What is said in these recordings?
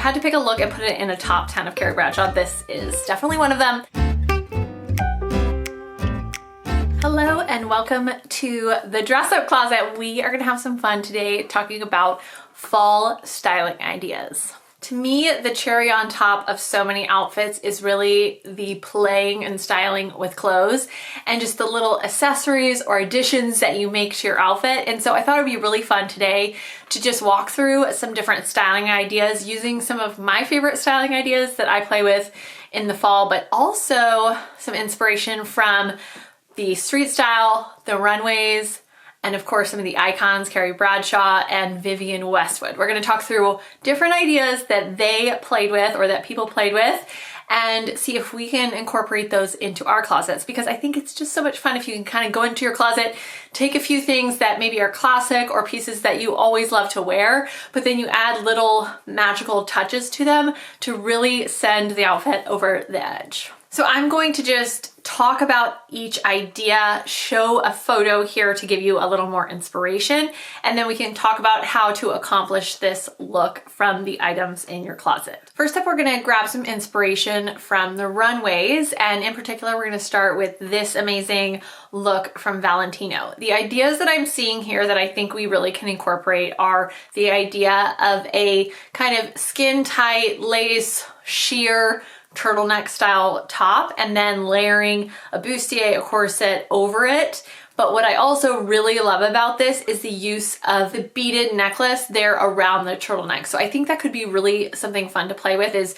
had to pick a look and put it in a top 10 of Carrie Bradshaw. This is definitely one of them. Hello and welcome to the Dress Up Closet. We are gonna have some fun today talking about fall styling ideas. To me, the cherry on top of so many outfits is really the playing and styling with clothes and just the little accessories or additions that you make to your outfit. And so I thought it'd be really fun today to just walk through some different styling ideas using some of my favorite styling ideas that I play with in the fall, but also some inspiration from the street style, the runways, and of course some of the icons, Carrie Bradshaw and Vivienne Westwood. We're gonna talk through different ideas that they played with or that people played with and see if we can incorporate those into our closets, because I think it's just so much fun if you can kind of go into your closet, take a few things that maybe are classic or pieces that you always love to wear, but then you add little magical touches to them to really send the outfit over the edge. So I'm going to just talk about each idea, show a photo here to give you a little more inspiration, and then we can talk about how to accomplish this look from the items in your closet. First up, we're gonna grab some inspiration from the runways, and in particular, we're gonna start with this amazing look from Valentino. The ideas that I'm seeing here that I think we really can incorporate are the idea of a kind of skin tight lace sheer turtleneck style top and then layering a bustier, a corset over it. But what I also really love about this is the use of the beaded necklace there around the turtleneck. So I think that could be really something fun to play with, is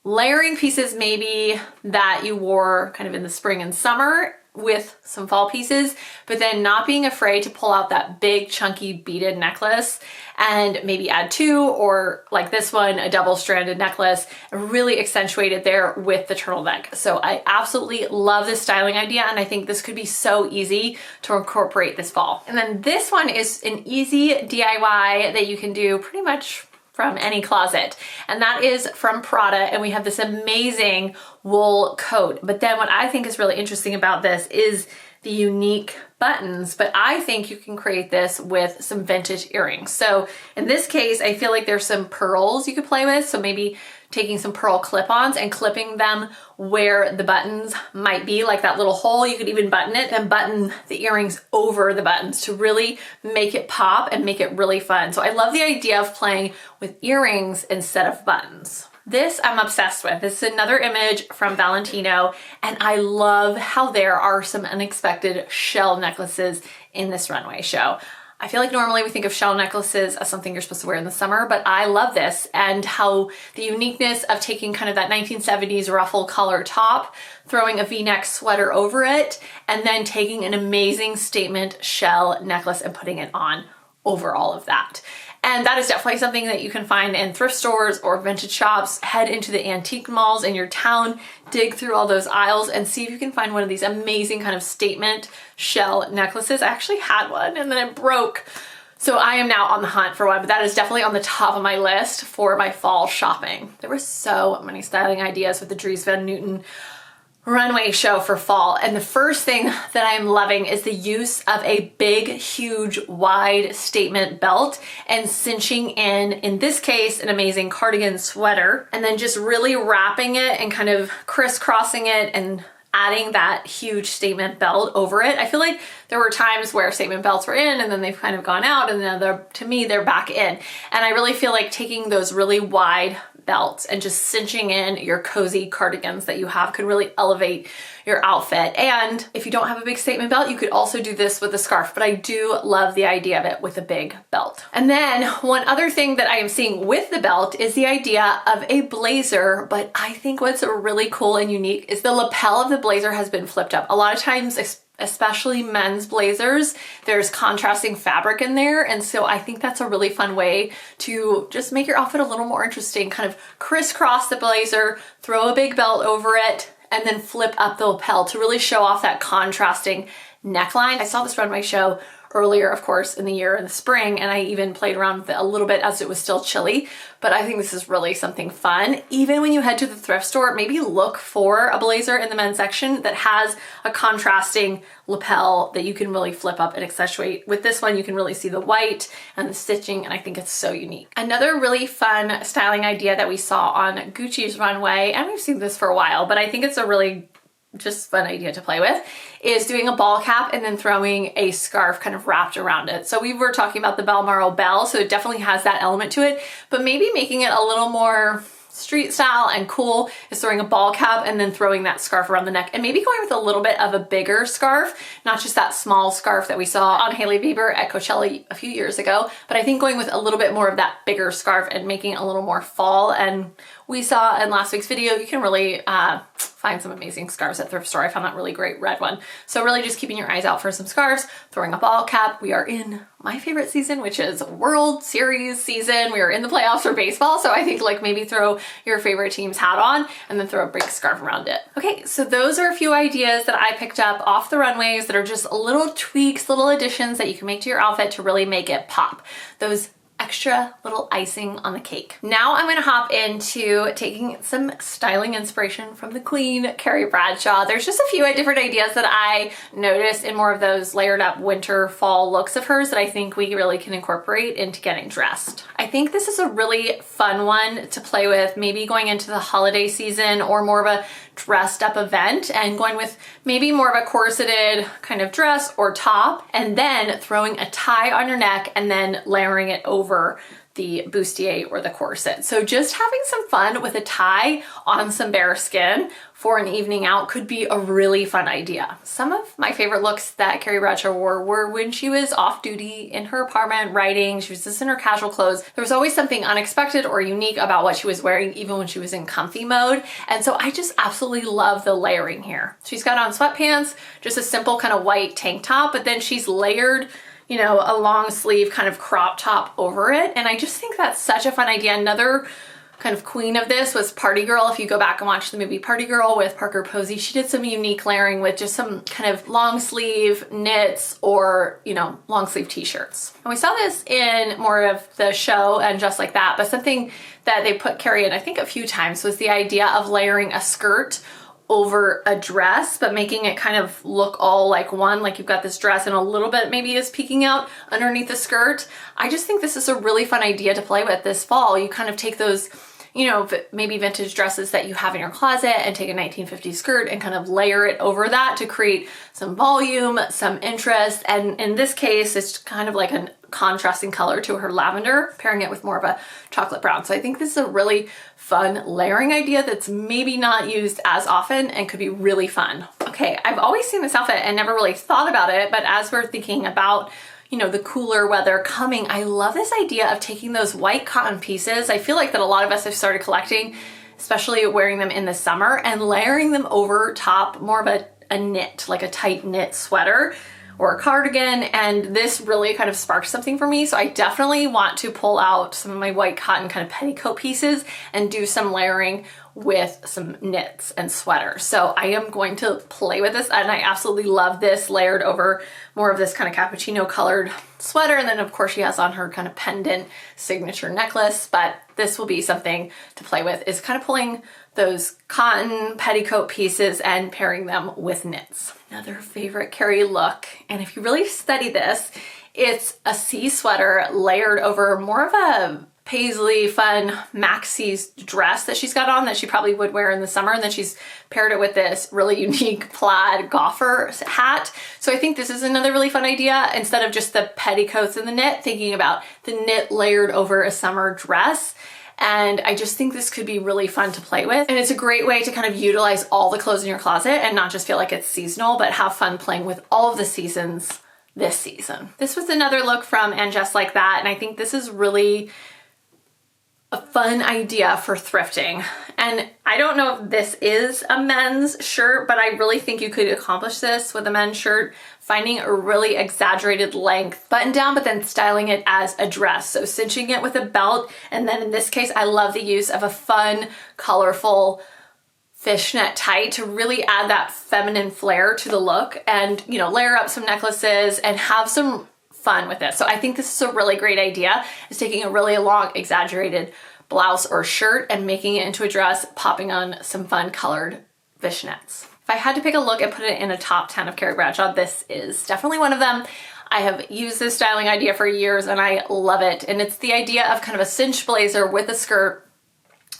layering pieces maybe that you wore kind of in the spring and summer with some fall pieces, but then not being afraid to pull out that big chunky beaded necklace and maybe add two, or like this one, a double stranded necklace, and really accentuate it there with the turtleneck. So I absolutely love this styling idea, and I think this could be so easy to incorporate this fall. And then this one is an easy DIY that you can do pretty much from any closet, and that is from Prada, and we have this amazing wool coat. But then what I think is really interesting about this is the unique buttons, but I think you can create this with some vintage earrings. So in this case, I feel like there's some pearls you could play with, so maybe taking some pearl clip-ons and clipping them where the buttons might be, like that little hole. You could even button it and button the earrings over the buttons to really make it pop and make it really fun. So I love the idea of playing with earrings instead of buttons. This I'm obsessed with. This is another image from Valentino, and I love how there are some unexpected shell necklaces in this runway show. I feel like normally we think of shell necklaces as something you're supposed to wear in the summer, but I love this, and how the uniqueness of taking kind of that 1970s ruffle color top, throwing a V-neck sweater over it, and then taking an amazing statement shell necklace and putting it on over all of that. And that is definitely something that you can find in thrift stores or vintage shops. Head into the antique malls in your town, dig through all those aisles and see if you can find one of these amazing kind of statement shell necklaces. I actually had one and then it broke. So I am now on the hunt for one, but that is definitely on the top of my list for my fall shopping. There were so many styling ideas with the Dries Van Noten runway show for fall, and the first thing that I'm loving is the use of a big, huge, wide statement belt and cinching in this case, an amazing cardigan sweater, and then just really wrapping it and kind of crisscrossing it and adding that huge statement belt over it. I feel like there were times where statement belts were in and then they've kind of gone out, and then to me, they're back in. And I really feel like taking those really wide belts and just cinching in your cozy cardigans that you have could really elevate your outfit. And if you don't have a big statement belt, you could also do this with a scarf, but I do love the idea of it with a big belt. And then one other thing that I am seeing with the belt is the idea of a blazer, but I think what's really cool and unique is the lapel of the blazer has been flipped up. A lot of times, especially men's blazers, there's contrasting fabric in there, and so I think that's a really fun way to just make your outfit a little more interesting. Kind of crisscross the blazer, throw a big belt over it, and then flip up the lapel to really show off that contrasting neckline. I saw this runway show earlier, of course, in the year in the spring, and I even played around with it a little bit as it was still chilly, but I think this is really something fun. Even when you head to the thrift store, maybe look for a blazer in the men's section that has a contrasting lapel that you can really flip up and accentuate. With this one, you can really see the white and the stitching, and I think it's so unique. Another really fun styling idea that we saw on Gucci's runway, and we've seen this for a while, but I think it's a really just fun idea to play with, is doing a ball cap and then throwing a scarf kind of wrapped around it. So we were talking about the Balmoral bell, so it definitely has that element to it, but maybe making it a little more street style and cool is throwing a ball cap and then throwing that scarf around the neck, and maybe going with a little bit of a bigger scarf, not just that small scarf that we saw on Hailey Bieber at Coachella a few years ago, but I think going with a little bit more of that bigger scarf and making it a little more fall. And we saw in last week's video, you can really find some amazing scarves at thrift store. I found that really great red one. So really just keeping your eyes out for some scarves, throwing a ball cap. We are in my favorite season, which is World Series season. We are in the playoffs for baseball. So I think like maybe throw your favorite team's hat on and then throw a big scarf around it. Okay, so those are a few ideas that I picked up off the runways that are just little tweaks, little additions that you can make to your outfit to really make it pop. Those extra little icing on the cake. Now I'm going to hop into taking some styling inspiration from the queen, Carrie Bradshaw. There's just a few different ideas that I noticed in more of those layered up winter fall looks of hers that I think we really can incorporate into getting dressed. I think this is a really fun one to play with, maybe going into the holiday season or more of a dressed up event, and going with maybe more of a corseted kind of dress or top, and then throwing a tie on your neck and then layering it over the bustier or the corset. So just having some fun with a tie on some bare skin for an evening out could be a really fun idea. Some of my favorite looks that Carrie Bradshaw wore were when she was off duty in her apartment writing. She was just in her casual clothes. There was always something unexpected or unique about what she was wearing, even when she was in comfy mode. And so I just absolutely love the layering here. She's got on sweatpants, just a simple kind of white tank top, but then she's layered, you know, a long sleeve kind of crop top over it. And I just think that's such a fun idea. Another kind of queen of this was Party Girl. If you go back and watch the movie Party Girl with Parker Posey, she did some unique layering with just some kind of long sleeve knits or, you know, long sleeve t-shirts. And we saw this in more of the show and Just Like That, but something that they put Carrie in, I think a few times, was the idea of layering a skirt over a dress, but making it kind of look all like one, like you've got this dress and a little bit maybe is peeking out underneath the skirt. I just think this is a really fun idea to play with this fall. You kind of take those, you know, maybe vintage dresses that you have in your closet and take a 1950s skirt and kind of layer it over that to create some volume, some interest. And in this case, it's kind of like a contrasting color to her lavender, pairing it with more of a chocolate brown. So I think this is a really fun layering idea that's maybe not used as often and could be really fun. Okay, I've always seen this outfit and never really thought about it, but as we're thinking about, you know, the cooler weather coming, I love this idea of taking those white cotton pieces. I feel like that a lot of us have started collecting, especially wearing them in the summer, and layering them over top more of a knit, like a tight knit sweater or a cardigan, and this really kind of sparked something for me. So I definitely want to pull out some of my white cotton kind of petticoat pieces and do some layering with some knits and sweaters. So I am going to play with this, and I absolutely love this layered over more of this kind of cappuccino colored sweater. And then of course she has on her kind of pendant signature necklace, but this will be something to play with, is kind of pulling those cotton petticoat pieces and pairing them with knits. Another favorite Carrie look, and if you really study this, it's a C sweater layered over more of a paisley fun maxi dress that she's got on that she probably would wear in the summer, and then she's paired it with this really unique plaid golfer hat. So I think this is another really fun idea. Instead of just the petticoats and the knit, thinking about the knit layered over a summer dress. And I just think this could be really fun to play with. And it's a great way to kind of utilize all the clothes in your closet and not just feel like it's seasonal, but have fun playing with all of the seasons this season. This was another look from And Just Like That, and I think this is really a fun idea for thrifting. And I don't know if this is a men's shirt, but I really think you could accomplish this with a men's shirt, finding a really exaggerated length button down, but then styling it as a dress. So cinching it with a belt. And then in this case, I love the use of a fun, colorful fishnet tight to really add that feminine flair to the look, and, you know, layer up some necklaces and have some fun with this. So I think this is a really great idea, is taking a really long, exaggerated blouse or shirt and making it into a dress, popping on some fun colored fishnets. If I had to pick a look and put it in a top 10 of Carrie Bradshaw, this is definitely one of them. I have used this styling idea for years and I love it. And it's the idea of kind of a cinched blazer with a skirt,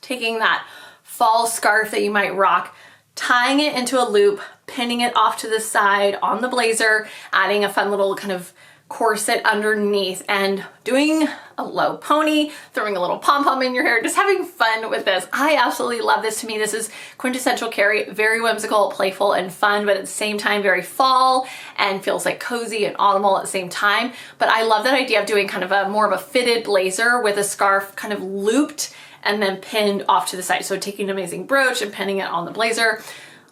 taking that fall scarf that you might rock, tying it into a loop, pinning it off to the side on the blazer, adding a fun little kind of corset underneath, and doing a low pony, throwing a little pom-pom in your hair, just having fun with this. I absolutely love this. To me, this is quintessential Carrie, very whimsical, playful, and fun, but at the same time, very fall and feels like cozy and autumnal at the same time. But I love that idea of doing kind of a more of a fitted blazer with a scarf kind of looped and then pinned off to the side. So taking an amazing brooch and pinning it on the blazer.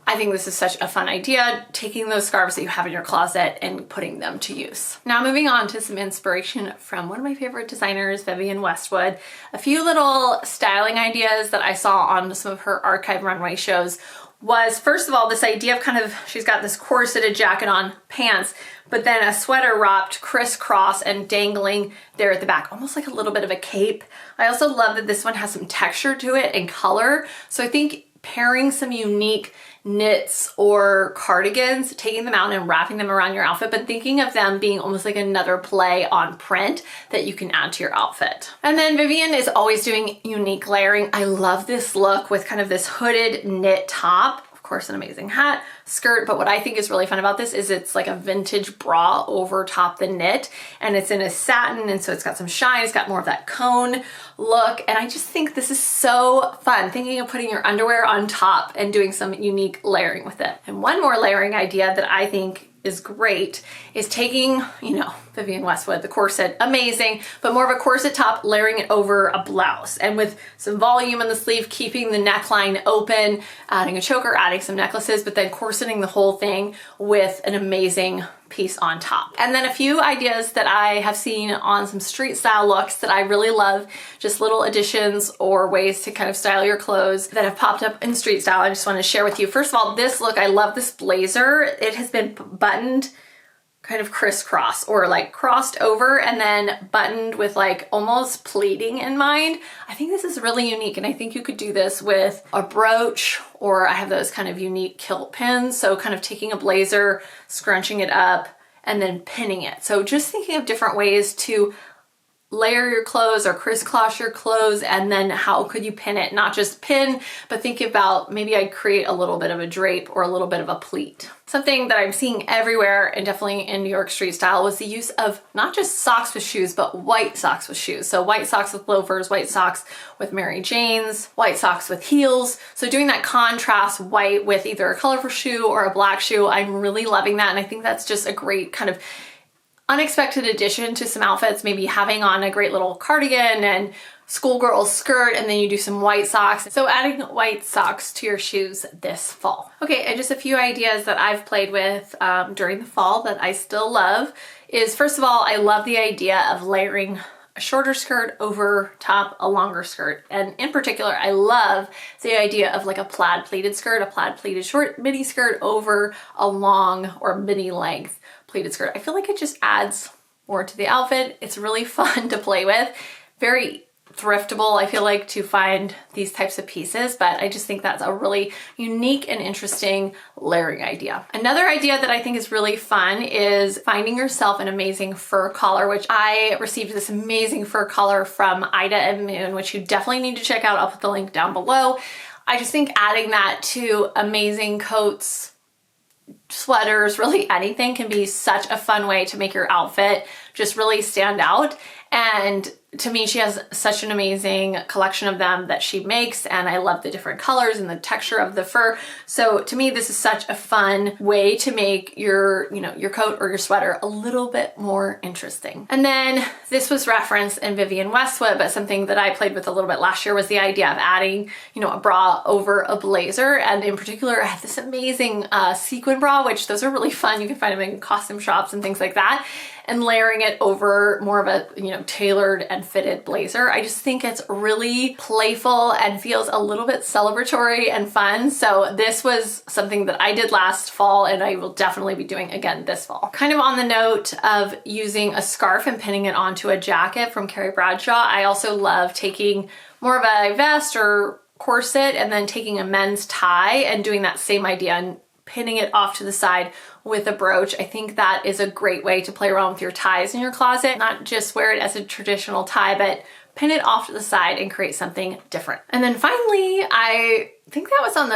I think this is such a fun idea, taking those scarves that you have in your closet and putting them to use. Now moving on to some inspiration from one of my favorite designers, Vivienne Westwood. A few little styling ideas that I saw on some of her archive runway shows was, first of all, this idea of kind of, she's got this corseted jacket on, pants, but then a sweater wrapped crisscross and dangling there at the back, almost like a little bit of a cape. I also love that this one has some texture to it and color. So I think pairing some unique knits or cardigans, taking them out and wrapping them around your outfit, but thinking of them being almost like another play on print that you can add to your outfit. And then Vivienne is always doing unique layering. I love this look with kind of this hooded knit top, of course an amazing hat, skirt, but what I think is really fun about this is it's like a vintage bra over top the knit, and it's in a satin, and so it's got some shine, it's got more of that cone look, and I just think this is so fun, thinking of putting your underwear on top and doing some unique layering with it. And one more layering idea that I think is great is taking, you know, Vivienne Westwood, the corset, amazing, but more of a corset top, layering it over a blouse, and with some volume in the sleeve, keeping the neckline open, adding a choker, adding some necklaces, but then corseting the whole thing with an amazing piece on top. And then a few ideas that I have seen on some street style looks that I really love, just little additions or ways to kind of style your clothes that have popped up in street style. I just want to share with you. First of all, this look, I love this blazer. It has been buttoned kind of crisscross or like crossed over and then buttoned with like almost pleating in mind. I think this is really unique, and I think you could do this with a brooch, or I have those kind of unique kilt pins. So kind of taking a blazer, scrunching it up, and then pinning it. So just thinking of different ways to layer your clothes or crisscross your clothes, and then how could you pin it? Not just pin, but think about maybe I'd create a little bit of a drape or a little bit of a pleat. Something that I'm seeing everywhere, and definitely in New York street style, was the use of not just socks with shoes, but white socks with shoes. So white socks with loafers, white socks with Mary Janes, white socks with heels. So doing that contrast white with either a colorful shoe or a black shoe, I'm really loving that. And I think that's just a great kind of unexpected addition to some outfits, maybe having on a great little cardigan and schoolgirl skirt, and then you do some white socks. So adding white socks to your shoes this fall. Okay, and just a few ideas that I've played with during the fall that I still love is, first of all, I love the idea of layering a shorter skirt over top a longer skirt. And in particular, I love the idea of like a plaid pleated skirt, a plaid pleated short midi skirt over a long or midi length pleated skirt. I feel like it just adds more to the outfit. It's really fun to play with. Very thriftable, I feel like, to find these types of pieces, but I just think that's a really unique and interesting layering idea. Another idea that I think is really fun is finding yourself an amazing fur collar, which I received this amazing fur collar from Ida and Moon, which you definitely need to check out. I'll put the link down below. I just think adding that to amazing coats, sweaters, really anything, can be such a fun way to make your outfit just really stand out. And to me, she has such an amazing collection of them that she makes, and I love the different colors and the texture of the fur. So to me, this is such a fun way to make your, you know, your coat or your sweater a little bit more interesting. And then this was referenced in Vivienne Westwood, but something that I played with a little bit last year was the idea of adding, you know, a bra over a blazer. And in particular, I have this amazing sequin bra, which those are really fun. You can find them in costume shops and things like that, and layering it over more of a, you know, tailored and and fitted blazer. I just think it's really playful and feels a little bit celebratory and fun. So this was something that I did last fall and I will definitely be doing again this fall. Kind of on the note of using a scarf and pinning it onto a jacket from Carrie Bradshaw, I also love taking more of a vest or corset and then taking a men's tie and doing that same idea and pinning it off to the side with a brooch. I think that is a great way to play around with your ties in your closet, not just wear it as a traditional tie, but pin it off to the side and create something different. And then finally, I think that was on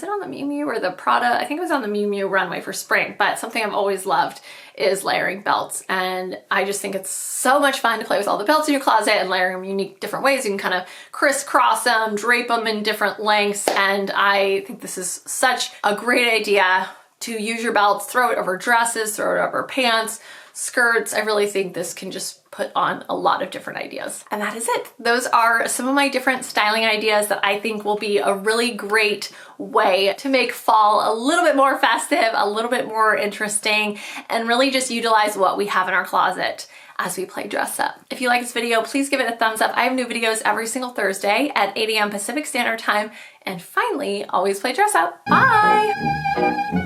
it on the Miu Miu or the Prada? I think it was on the Miu Miu runway for spring, but something I've always loved is layering belts. And I just think it's so much fun to play with all the belts in your closet and layer them unique different ways. You can kind of crisscross them, drape them in different lengths. And I think this is such a great idea to use your belts, throw it over dresses, throw it over pants, skirts. I really think this can just put on a lot of different ideas. And that is it. Those are some of my different styling ideas that I think will be a really great way to make fall a little bit more festive, a little bit more interesting, and really just utilize what we have in our closet as we play dress up. If you like this video, please give it a thumbs up. I have new videos every single Thursday at 8 a.m. Pacific Standard Time. And finally, always play dress up. Bye!